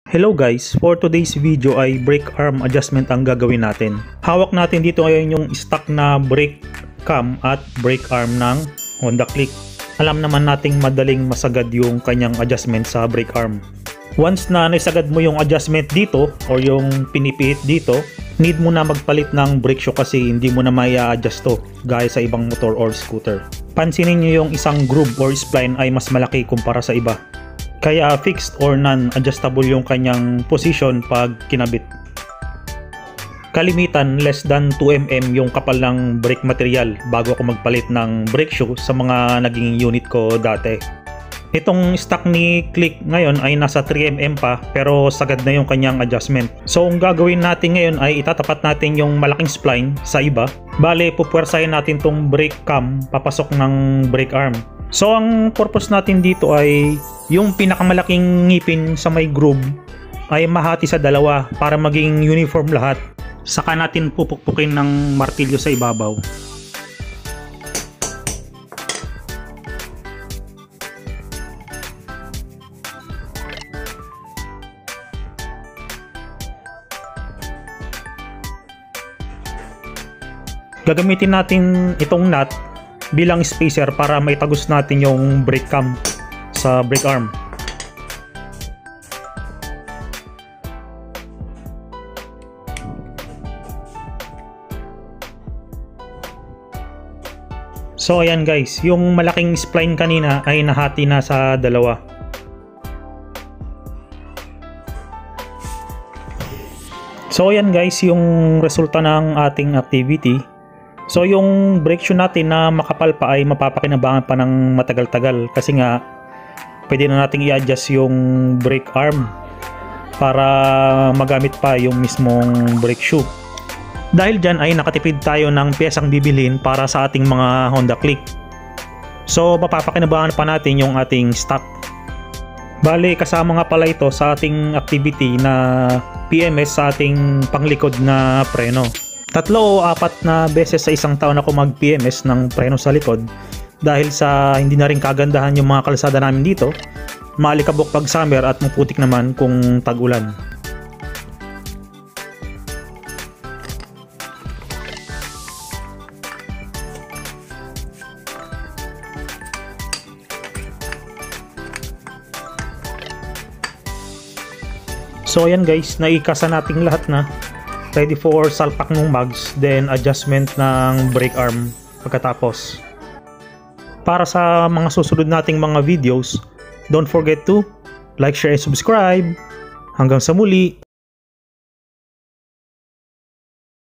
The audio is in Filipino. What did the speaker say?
Hello guys, for today's video ay brake arm adjustment ang gagawin natin. Hawak natin dito ngayon yung stock na brake cam at brake arm ng Honda Click. Alam naman nating madaling masagad yung kanyang adjustment sa brake arm. Once na naisagad mo yung adjustment dito or yung pinipihit dito, need mo na magpalit ng brake shoe kasi hindi mo na mai-adjust to gaya sa ibang motor or scooter. Pansinin nyo yung isang groove or spline ay mas malaki kumpara sa iba. Kaya fixed or non-adjustable yung kanyang position pag kinabit. Kalimitan less than 2mm yung kapal ng brake material bago ako magpalit ng brake shoe sa mga naging unit ko dati. Itong stock ni Click ngayon ay nasa 3mm pa pero sagad na yung kanyang adjustment. So ang gagawin natin ngayon ay itatapat natin yung malaking spline sa iba. Bale pupwersahin natin tong brake cam papasok ng brake arm. So ang purpose natin dito ay yung pinakamalaking ngipin sa may groove ay mahati sa dalawa para maging uniform lahat. Saka natin pupukpukin ng martilyo sa ibabaw. Gagamitin natin itong nut bilang spacer para may tagos natin yung brake cam sa brake arm. So ayan guys, yung malaking spline kanina ay nahati na sa dalawa. So ayan guys, yung resulta ng ating activity. So yung brake shoe natin na makapal pa ay mapapakinabangan pa ng matagal-tagal kasi nga pwede na nating i-adjust yung brake arm para magamit pa yung mismong brake shoe. Dahil dyan ay nakatipid tayo ng piyesang bibilhin para sa ating mga Honda Click. So mapapakinabangan pa natin yung ating stock. Bale kasama nga pala ito sa ating activity na PMS sa ating panglikod na preno. 3 o 4 na beses sa isang taon ako mag-PMS ng preno sa likod dahil sa hindi na rin kagandahan yung mga kalsada namin dito, maalikabok pag summer at maputik naman kung tag-ulan. So ayan guys, naikasa nating lahat na. Ready for salpak ng mags, then adjustment ng brake arm pagkatapos. Para sa mga susunod nating mga videos, don't forget to like, share, and subscribe. Hanggang sa muli!